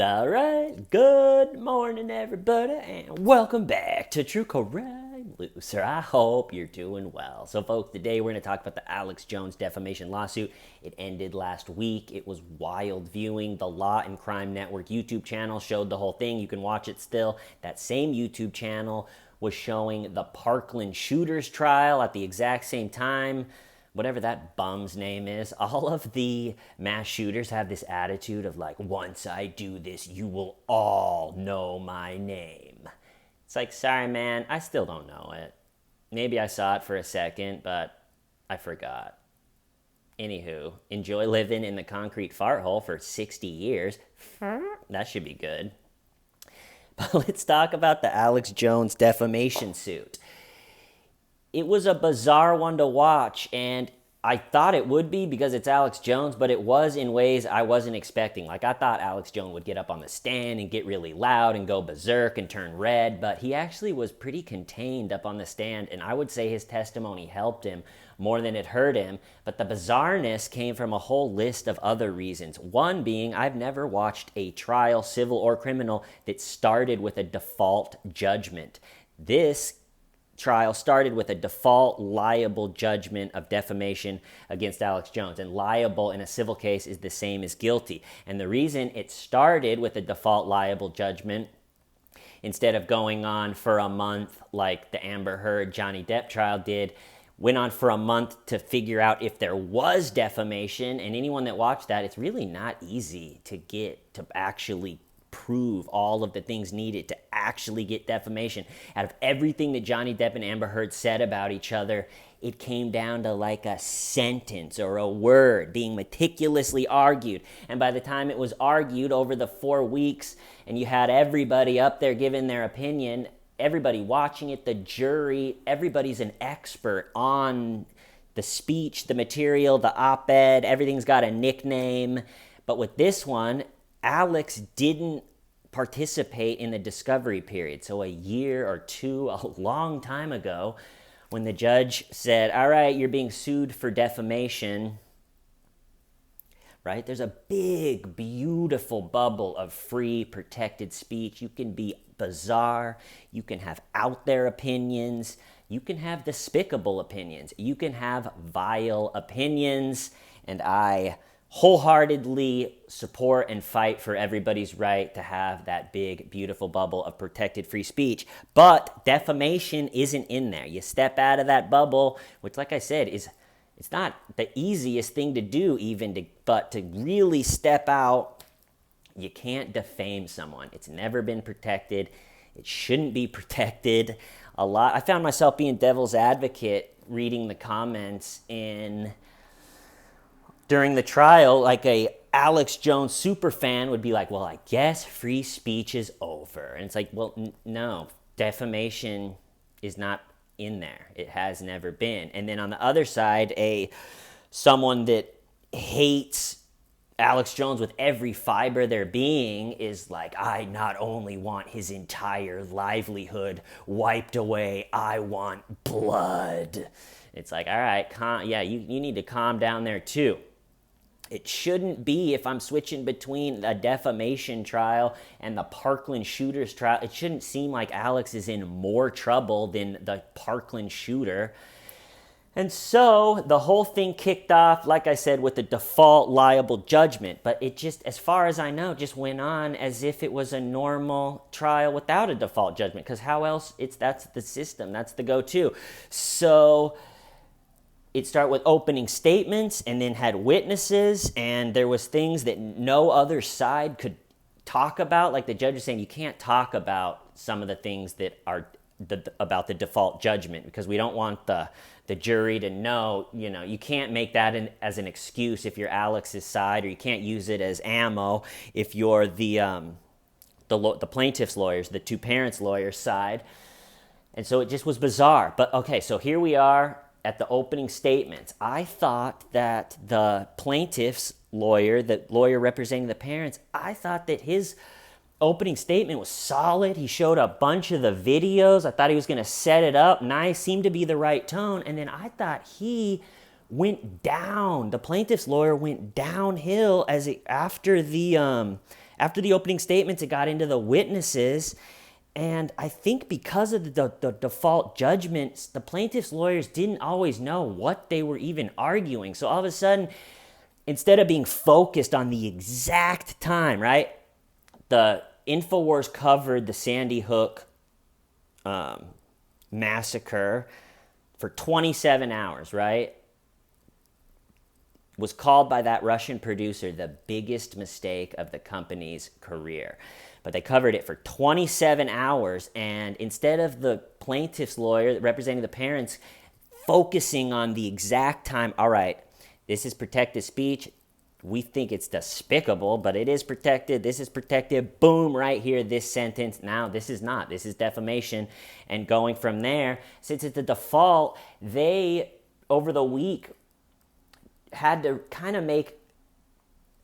All right, good morning, everybody, and welcome back to True Crime Loser. I hope you're doing well. So, folks, today we're going to talk about the Alex Jones defamation lawsuit. It ended last week. It was wild viewing. The Law and Crime Network YouTube channel showed the whole thing. You can watch it still. That same YouTube channel was showing the Parkland shooters trial at the exact same time. Whatever that bum's name is, all of the mass shooters have this attitude of like, once I do this, you will all know my name. It's like, sorry, man, I still don't know it. Maybe I saw it for a second, but I forgot. Anywho, enjoy living in the concrete fart hole for 60 years. That should be good. But let's talk about the Alex Jones defamation suit. It was a bizarre one to watch, and I thought it would be because it's Alex Jones, but it was in ways I wasn't expecting. Like, I thought Alex Jones would get up on the stand and get really loud and go berserk and turn red, but he actually was pretty contained up on the stand, and I would say his testimony helped him more than it hurt him. But the bizarreness came from a whole list of other reasons. One being, I've never watched a trial, civil or criminal, that started with a default judgment. This trial started with a default liable judgment of defamation against Alex Jones. And liable in a civil case is the same as guilty. And the reason it started with a default liable judgment, instead of going on for a month like the Amber Heard Johnny Depp trial did, went on for a month to figure out if there was defamation. And anyone that watched that, it's really not easy to get to actually prove all of the things needed to actually get defamation. Out of everything that Johnny Depp and Amber Heard said about each other, it came down to like a sentence or a word being meticulously argued. And by the time it was argued over the 4 weeks and you had everybody up there giving their opinion, everybody watching it, the jury, everybody's an expert on the speech, the material, the op-ed, everything's got a nickname. But with this one, Alex didn't participate in the discovery period. So a year or two, a long time ago, when the judge said, all right, you're being sued for defamation, right? There's a big, beautiful bubble of free, protected speech. You can be bizarre. You can have out there opinions. You can have despicable opinions. You can have vile opinions. And I wholeheartedly support and fight for everybody's right to have that big, beautiful bubble of protected free speech. But defamation isn't in there. You step out of that bubble, which, like I said, it's not the easiest thing to do but to really step out, you can't defame someone. It's never been protected. It shouldn't be protected. I found myself being devil's advocate reading the comments during the trial. Like a Alex Jones super fan would be like, well, I guess free speech is over. And it's like, well, no, defamation is not in there. It has never been. And then on the other side, someone that hates Alex Jones with every fiber of their being is like, I not only want his entire livelihood wiped away, I want blood. It's like, all right, you need to calm down there too. It shouldn't be, if I'm switching between a defamation trial and the Parkland shooters trial, it shouldn't seem like Alex is in more trouble than the Parkland shooter. And so the whole thing kicked off, like I said, with the default liable judgment. But it just, as far as I know, just went on as if it was a normal trial without a default judgment. Because how else? That's the system. That's the go-to. So it started with opening statements and then had witnesses, and there was things that no other side could talk about. Like the judge was saying, you can't talk about some of the things that are about the default judgment because we don't want the jury to know, you can't make that as an excuse if you're Alex's side, or you can't use it as ammo if you're the plaintiff's lawyers, the two parents' lawyers' side. And so it just was bizarre. But okay, so here we are at the opening statements. I thought that the plaintiff's lawyer, the lawyer representing the parents, I thought that his opening statement was solid. He showed a bunch of the videos. I thought he was going to set it up nice, seemed to be the right tone. And then I thought he went down. The plaintiff's lawyer went downhill after after the opening statements, it got into the witnesses. And I think because of the default judgments, the plaintiff's lawyers didn't always know what they were even arguing. So all of a sudden, instead of being focused on the exact time, right? The Infowars covered the Sandy Hook massacre for 27 hours, right? Was called by that Russian producer the biggest mistake of the company's career. But they covered it for 27 hours, and instead of the plaintiff's lawyer representing the parents focusing on the exact time, all right, this is protected speech. We think it's despicable, but it is protected. This is protected. Boom, right here, this sentence. Now, this is not. This is defamation. And going from there, since it's the default, they, over the week, had to kind of make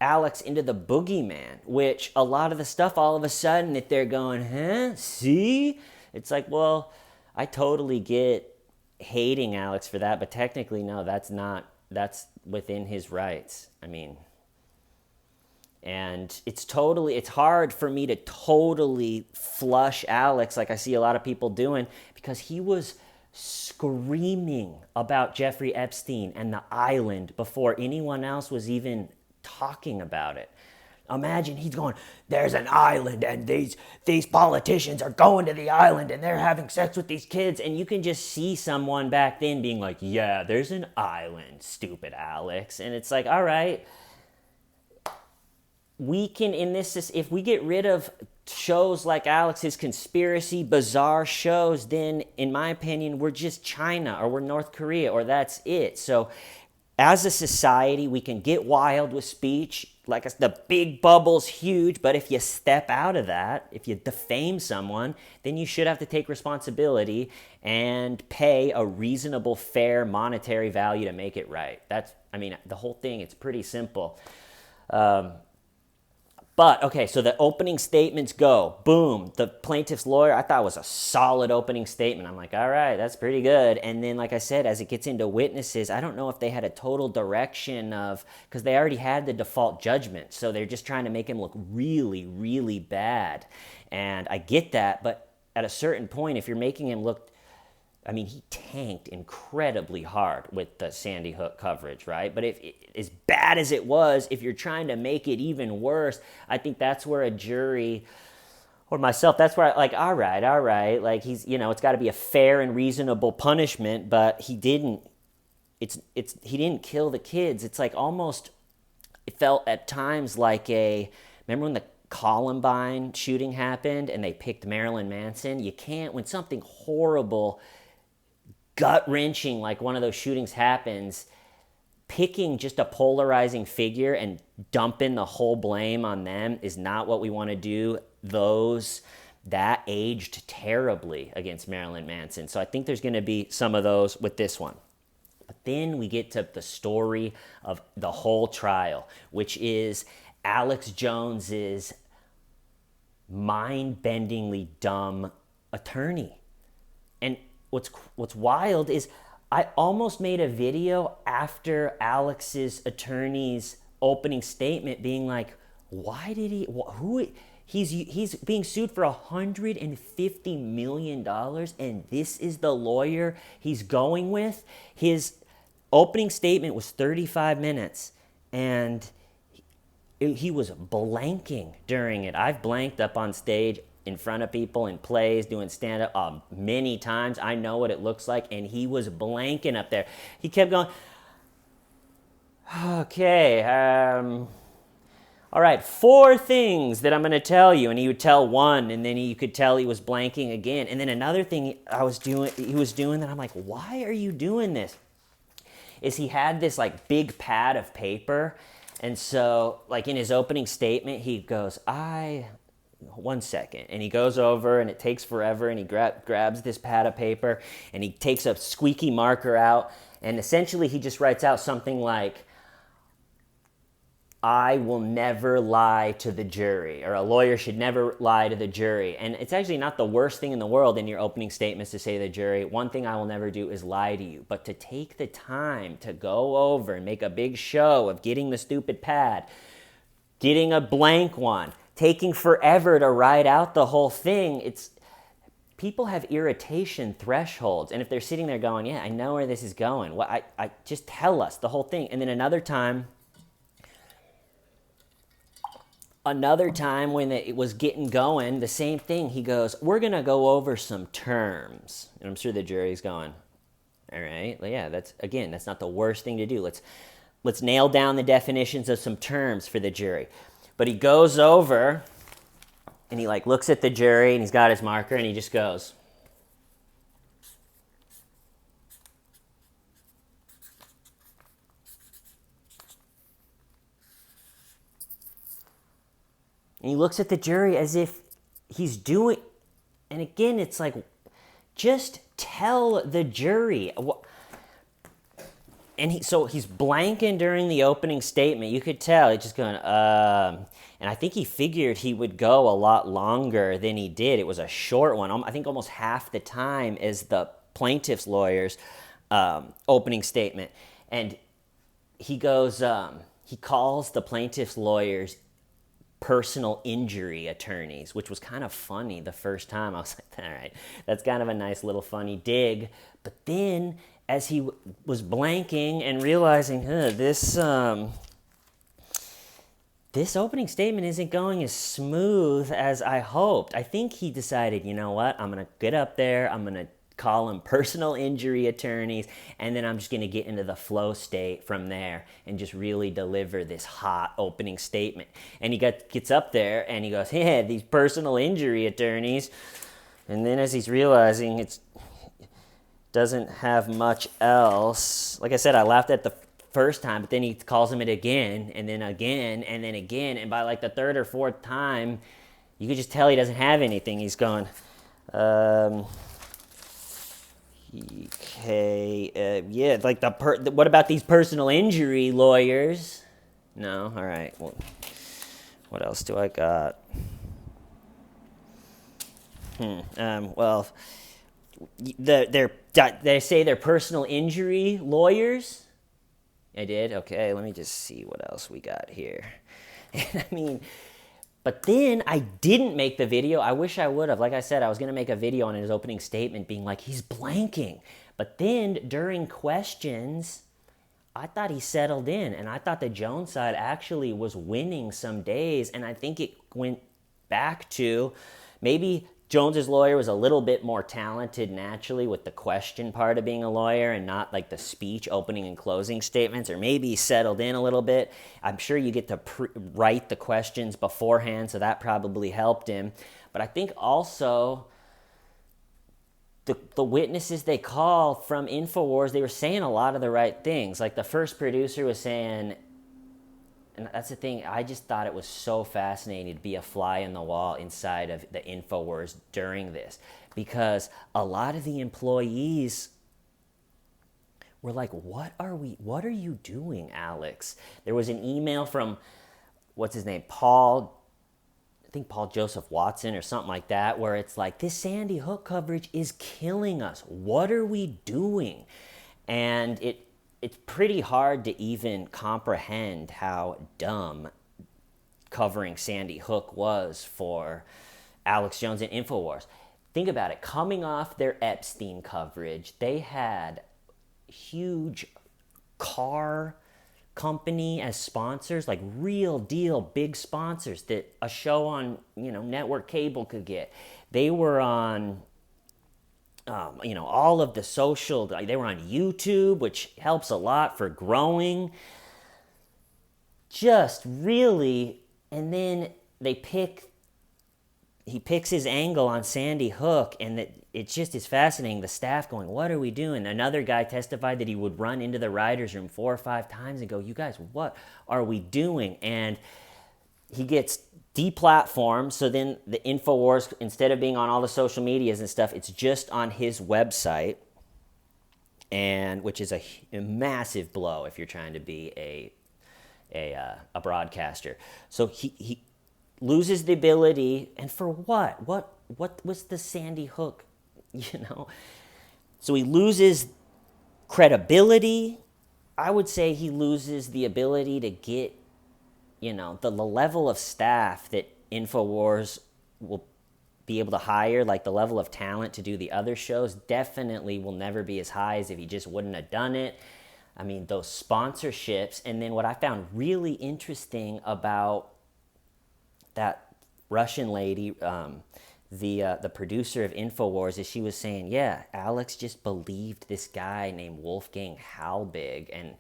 Alex into the boogeyman, which a lot of the stuff, all of a sudden, that they're going, huh? See? It's like, well, I totally get hating Alex for that, but technically, no, that's within his rights. I mean, and it's hard for me to totally flush Alex like I see a lot of people doing, because he was screaming about Jeffrey Epstein and the island before anyone else was even talking about it. Imagine he's going, there's an island and these politicians are going to the island and they're having sex with these kids. And you can just see someone back then being like, yeah, there's an island, stupid Alex. And it's like, all right, we can, if we get rid of shows like Alex's conspiracy, bizarre shows, then in my opinion, we're just China or we're North Korea or that's it. So as a society, we can get wild with speech. Like the big bubble's huge, but if you step out of that, if you defame someone, then you should have to take responsibility and pay a reasonable, fair monetary value to make it right. The whole thing, it's pretty simple. But, okay, so the opening statements go. Boom. The plaintiff's lawyer, I thought was a solid opening statement. I'm like, all right, that's pretty good. And then, like I said, as it gets into witnesses, I don't know if they had a total direction of, because they already had the default judgment. So they're just trying to make him look really, really bad. And I get that. But at a certain point, if you're making him look, he tanked incredibly hard with the Sandy Hook coverage, right? But as bad as it was, if you're trying to make it even worse, I think that's where a jury, or myself, that's where all right. Like it's got to be a fair and reasonable punishment, but he didn't kill the kids. It's like almost, it felt at times like remember when the Columbine shooting happened and they picked Marilyn Manson? You can't, when something horrible, gut-wrenching like one of those shootings happens, picking just a polarizing figure and dumping the whole blame on them is not what we want to do. That aged terribly against Marilyn Manson. So I think there's going to be some of those with this one. But then we get to the story of the whole trial, which is Alex Jones's mind-bendingly dumb attorney. And what's wild is I almost made a video after Alex's attorney's opening statement being like, why did he's being sued for $150 million and this is the lawyer he's going with? His opening statement was 35 minutes and he was blanking during it. I've blanked up on stage in front of people in plays, doing stand-up many times. I know what it looks like, and he was blanking up there. He kept going, okay, all right, 4 things that I'm going to tell you, and he would tell one, and then you could tell he was blanking again. And then another thing he was doing that I'm like, why are you doing this? Is he had this big pad of paper, and so in his opening statement, he goes, one second. And he goes over and it takes forever and he grabs this pad of paper and he takes a squeaky marker out and essentially he just writes out something like, I will never lie to the jury, or a lawyer should never lie to the jury. And it's actually not the worst thing in the world in your opening statements to say to the jury, one thing I will never do is lie to you. But to take the time to go over and make a big show of getting the stupid pad, getting a blank one, taking forever to write out the whole thing. It's people have irritation thresholds, and if they're sitting there going, yeah, I know where this is going, well, I just tell us the whole thing. And then another time when it was getting going, the same thing, he goes, we're gonna go over some terms. And I'm sure the jury's going, all right, yeah, that's not the worst thing to do. Let's nail down the definitions of some terms for the jury. But he goes over and he like looks at the jury and he's got his marker and he just goes, and he looks at the jury as if he's doing, and again, it's like, just tell the jury. And he's blanking during the opening statement. You could tell he's just going, and I think he figured he would go a lot longer than he did. It was a short one. I think almost half the time as the plaintiff's lawyer's opening statement. And he goes, he calls the plaintiff's lawyers personal injury attorneys, which was kind of funny the first time. I was like, all right, that's kind of a nice little funny dig. But then as he was blanking and realizing, this opening statement isn't going as smooth as I hoped, I think he decided, you know what, I'm going to get up there, I'm going to call them personal injury attorneys, and then I'm just going to get into the flow state from there and just really deliver this hot opening statement. And he gets up there and he goes, yeah, these personal injury attorneys. And then as he's realizing it doesn't have much else, like I said, I laughed at the first time, but then he calls him it again, and then again, and then again, and by like the third or fourth time, you could just tell he doesn't have anything. He's going, okay, yeah, like what about these personal injury lawyers? No, all right. Well, what else do I got? Well, they say they're personal injury lawyers. I did? Okay, let me just see what else we got here. I mean, but then I didn't make the video. I wish I would have. Like I said, I was going to make a video on his opening statement being like, he's blanking. But then during questions, I thought he settled in. And I thought the Jones side actually was winning some days. And I think it went back to maybe Jones's lawyer was a little bit more talented naturally with the question part of being a lawyer and not like the speech opening and closing statements, or maybe he settled in a little bit. I'm sure you get to write the questions beforehand, so that probably helped him. But I think also the witnesses they call from Infowars, they were saying a lot of the right things. Like the first producer was saying, and that's the thing, I just thought it was so fascinating to be a fly in the wall inside of the Infowars during this, because a lot of the employees were like, what are you doing, Alex? There was an email from, what's his name, Paul Joseph Watson or something like that, where it's like, this Sandy Hook coverage is killing us. What are we doing? And it's pretty hard to even comprehend how dumb covering Sandy Hook was for Alex Jones and Infowars. Think about it. Coming off their Epstein coverage, they had huge car company as sponsors, like real deal big sponsors that a show on, network cable could get. They were on all of the social, they were on YouTube, which helps a lot for growing. Just really, and then he picks his angle on Sandy Hook, and it just is fascinating. The staff going, what are we doing? Another guy testified that he would run into the writer's room 4 or 5 times and go, you guys, what are we doing? And he gets deplatformed, so then the Infowars, instead of being on all the social medias and stuff, it's just on his website, and which is a massive blow if you're trying to be a broadcaster. So he loses the ability, and for what? What was the Sandy Hook, So he loses credibility. I would say he loses the ability to get the level of staff that Infowars will be able to hire, like the level of talent to do the other shows definitely will never be as high as if he just wouldn't have done it. I mean, those sponsorships. And then what I found really interesting about that Russian lady, the producer of Infowars, is she was saying, yeah, Alex just believed this guy named Wolfgang Halbig, and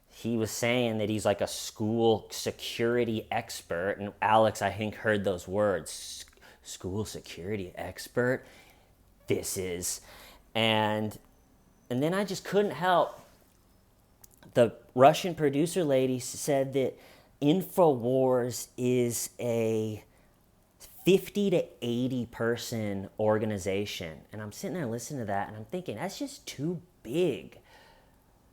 he was saying that he's like a school security expert. And Alex, I think, heard those words, school security expert. This is, and then I just couldn't help. The Russian producer lady said that Infowars is a 50 to 80 person organization. And I'm sitting there listening to that and I'm thinking, that's just too big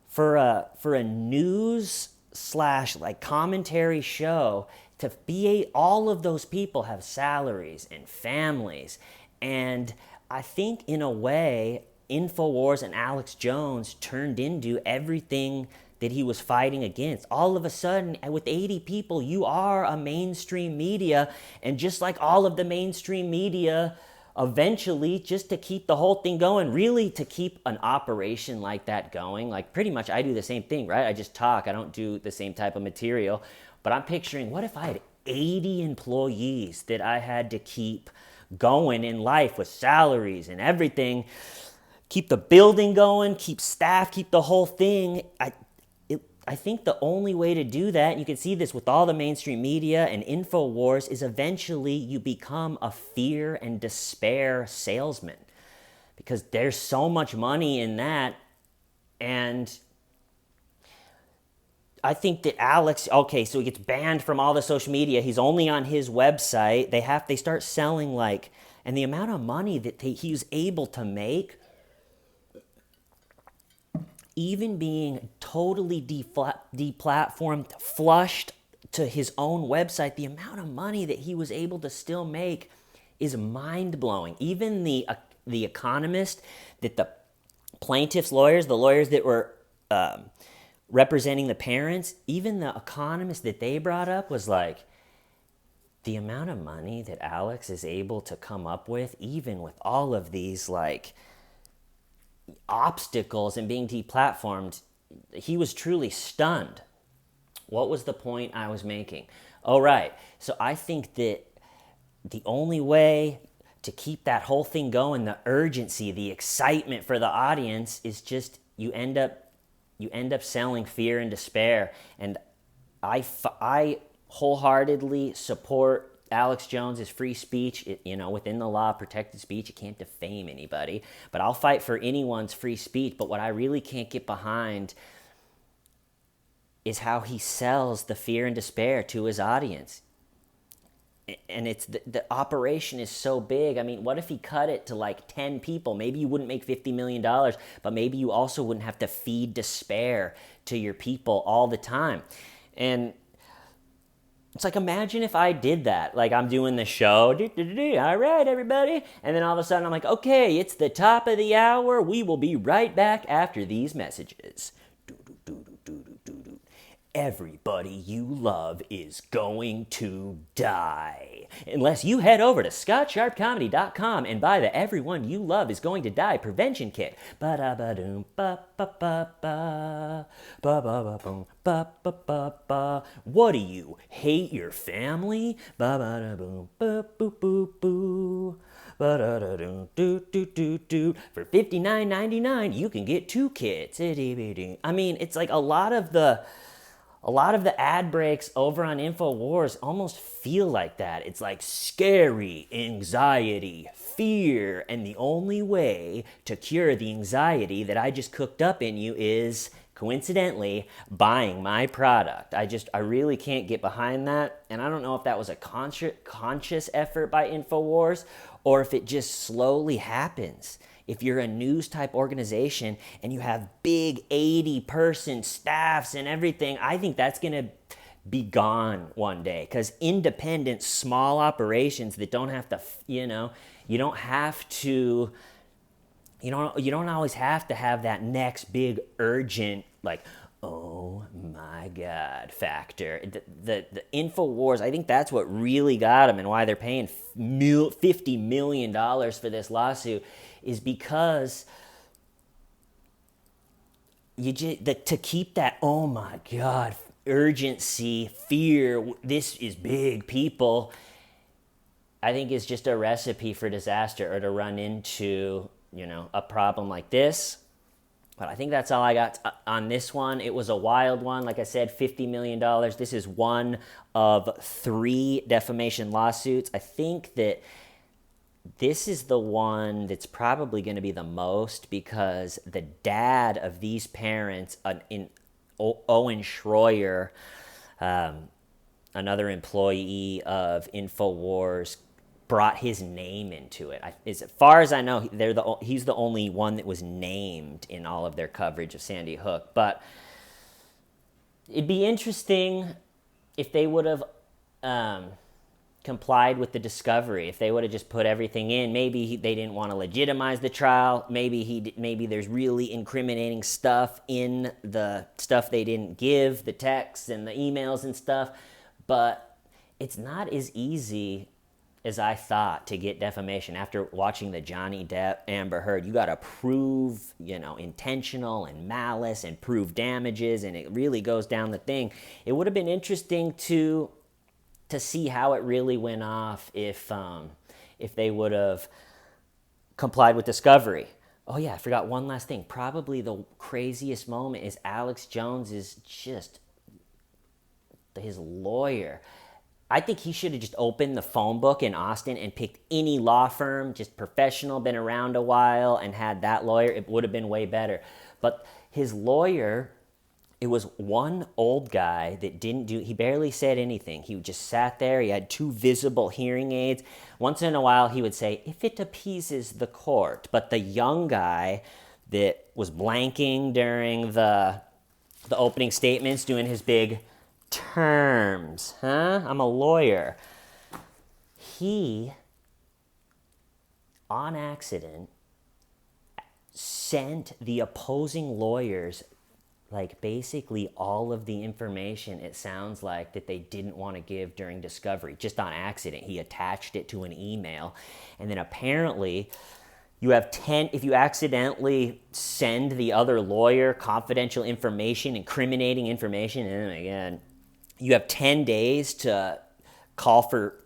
for a news slash like commentary show to be. All of those people have salaries and families. And I think in a way, Infowars and Alex Jones turned into everything that he was fighting against. All of a sudden, with 80 people, you are a mainstream media. And just like all of the mainstream media, eventually, just to keep the whole thing going, really to keep an operation like that going, like pretty much I do the same thing, right? I just talk. I don't do the same type of material. But I'm picturing, what if I had 80 employees that I had to keep going in life with salaries and everything, keep the building going, keep staff, keep the whole thing. I think the only way to do that, and you can see this with all the mainstream media and Infowars, is eventually you become a fear and despair salesman, because there's so much money in that. And I think that Alex, okay, so he gets banned from all the social media. He's only on his website. They start selling like, and the amount of money that he was able to make, even being totally deplatformed, flushed to his own website, the amount of money that he was able to still make is mind-blowing. Even the Economist, that the plaintiffs' lawyers, the lawyers that were representing the parents, even the Economist that they brought up was like, the amount of money that Alex is able to come up with, even with all of these like obstacles and being deplatformed, he was truly stunned. What was the point I was making? Oh, right. So I think that the only way to keep that whole thing going, the urgency, the excitement for the audience, is just you end up selling fear and despair. And I wholeheartedly support Alex Jones' free speech. Within the law, protected speech, you can't defame anybody. But I'll fight for anyone's free speech. But what I really can't get behind is how he sells the fear and despair to his audience. And it's the operation is so big. I mean, what if he cut it to like 10 people? Maybe you wouldn't make $50 million, but maybe you also wouldn't have to feed despair to your people all the time. And it's like, imagine if I did that. Like, I'm doing the show. All right, everybody. And then all of a sudden, I'm like, okay, it's the top of the hour. We will be right back after these messages. Everybody you love is going to die. Unless you head over to scottsharpcomedy.com and buy the Everyone You Love is Going to Die prevention kit. Ba-da-ba-doom, ba-ba-ba-ba, ba-ba-ba-boom, ba-ba-ba-ba. What do you hate your family? Ba-ba-da-boom, ba-boo-boo-boo. For $59.99, you can get 2 kits. I mean, it's like a lot of the ad breaks over on Infowars almost feel like that. It's like scary, anxiety, fear, and the only way to cure the anxiety that I just cooked up in you is, coincidentally, buying my product. I really can't get behind that, and I don't know if that was a conscious effort by Infowars or if it just slowly happens. If you're a news type organization and you have big 80-person staffs and everything, I think that's going to be gone one day, because independent small operations that don't have to, you don't always have to have that next big urgent, like, oh my God factor. The Infowars, I think that's what really got them and why they're paying $50 million for this lawsuit is because to keep that, oh my God, urgency, fear, this is big people, I think is just a recipe for disaster or to run into, a problem like this. But I think that's all I got on this one. It was a wild one. Like I said, $50 million. This is one of 3 defamation lawsuits. I think that this is the one that's probably going to be the most because the dad of these parents, Owen Schroyer, another employee of Infowars, brought his name into it. As far as I know, he's the only one that was named in all of their coverage of Sandy Hook. But it'd be interesting if they would have complied with the discovery. If they would have just put everything in, maybe they didn't want to legitimize the trial. Maybe there's really incriminating stuff in the stuff they didn't give, the texts and the emails and stuff. But it's not as easy as I thought to get defamation. After watching the Johnny Depp Amber Heard, you got to prove, intentional and malice and prove damages, and it really goes down the thing. It would have been interesting to see how it really went off if they would have complied with discovery. Oh yeah, I forgot one last thing. Probably the craziest moment is Alex Jones is just his lawyer. I think he should have just opened the phone book in Austin and picked any law firm, just professional, been around a while, and had that lawyer. It would have been way better. But his lawyer, it was one old guy that he barely said anything. He just sat there. He had 2 visible hearing aids. Once in a while, he would say, if it appeases the court. But the young guy that was blanking during the opening statements, doing his big terms, I'm a lawyer. He, on accident, sent the opposing lawyers basically all of the information, it sounds like, that they didn't want to give during discovery, just on accident. He attached it to an email. And then apparently you have 10, if you accidentally send the other lawyer confidential information, incriminating information, oh my God, you have 10 days to call for,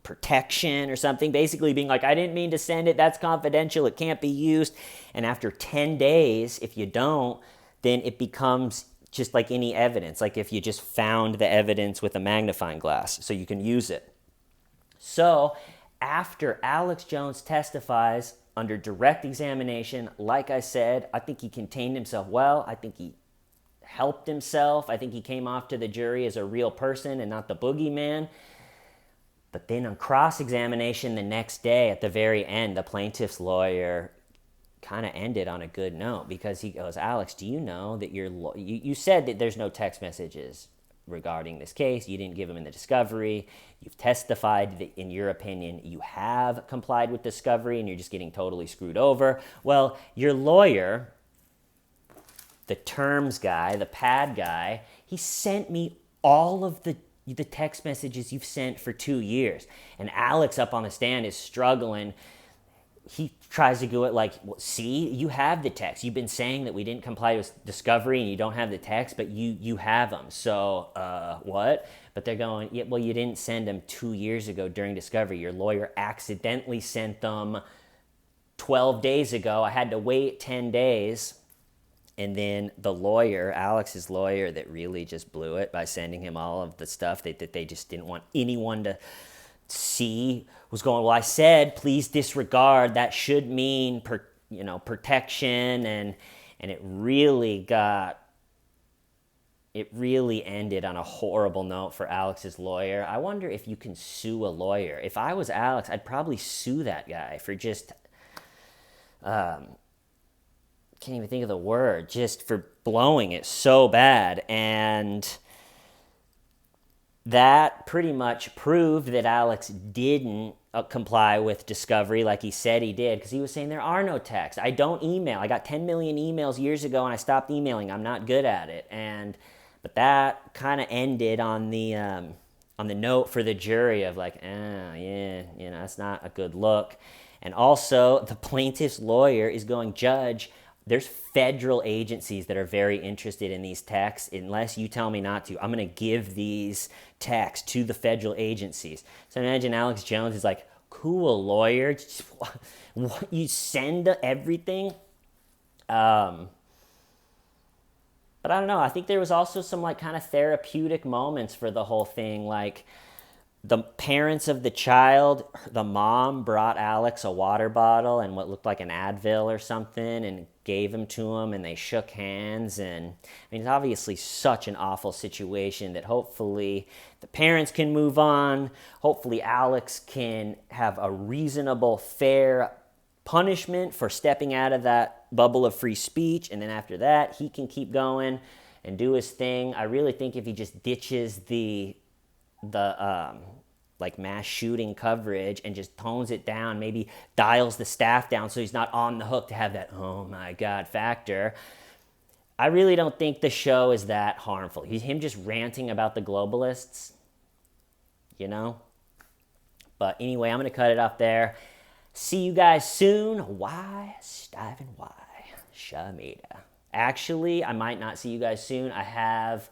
protection or something, basically being like, I didn't mean to send it, that's confidential, it can't be used. And after 10 days, if you don't, then it becomes just like any evidence, like if you just found the evidence with a magnifying glass, so you can use it. So after Alex Jones testifies under direct examination, like I said, I think he contained himself well. I think he helped himself. I think he came off to the jury as a real person and not the boogeyman. But then on cross-examination the next day, at the very end, the plaintiff's lawyer kind of ended on a good note because he goes, Alex, do you know that you said that there's no text messages regarding this case. You didn't give them in the discovery. You've testified that, in your opinion, you have complied with discovery and you're just getting totally screwed over. Well, your lawyer, the terms guy, the pad guy, he sent me all of the text messages you've sent for 2 years. And Alex up on the stand is struggling. He tries to do it like, well, see, you have the text. You've been saying that we didn't comply with discovery and you don't have the text, but you have them. So, what? But they're going, yeah, well, you didn't send them 2 years ago during discovery. Your lawyer accidentally sent them 12 days ago. I had to wait 10 days. And then the lawyer, Alex's lawyer, that really just blew it by sending him all of the stuff that they just didn't want anyone to see, was going, well, I said, please disregard. That should mean, protection. And it really ended on a horrible note for Alex's lawyer. I wonder if you can sue a lawyer. If I was Alex, I'd probably sue that guy for just... can't even think of the word, just for blowing it so bad. And that pretty much proved that Alex didn't comply with discovery like he said he did, because he was saying there are no texts. I don't email. I got 10 million emails years ago and I stopped emailing. I'm not good at it. But that kind of ended on the note for the jury of like, yeah, that's not a good look. And also, the plaintiff's lawyer is going, Judge, there's federal agencies that are very interested in these texts. Unless you tell me not to, I'm going to give these texts to the federal agencies. So imagine Alex Jones is like, cool, lawyer. Just, what, you send everything? But I don't know. I think there was also some like kind of therapeutic moments for the whole thing. Like, the parents of the child, the mom brought Alex a water bottle and what looked like an Advil or something and gave him to him, and they shook hands. And I mean, it's obviously such an awful situation that hopefully the parents can move on. Hopefully Alex can have a reasonable, fair punishment for stepping out of that bubble of free speech. And then after that, he can keep going and do his thing. I really think if he just ditches the like mass shooting coverage and just tones it down, maybe dials the staff down so he's not on the hook to have that oh my god factor. I really don't think the show is that harmful. Him just ranting about the globalists, But anyway, I'm going to cut it off there. See you guys soon. Why? Steven, why? Shamida. Actually, I might not see you guys soon. I have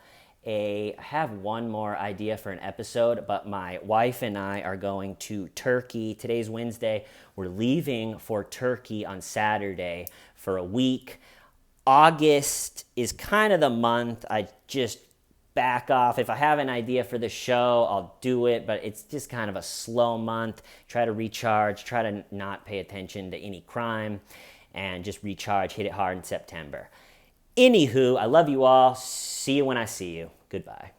one more idea for an episode, but my wife and I are going to Turkey. Today's Wednesday. We're leaving for Turkey on Saturday for a week. August is kind of the month I just back off. If I have an idea for the show, I'll do it, but it's just kind of a slow month. Try to recharge, try to not pay attention to any crime, and just recharge, hit it hard in September. Anywho, I love you all. See you when I see you. Goodbye.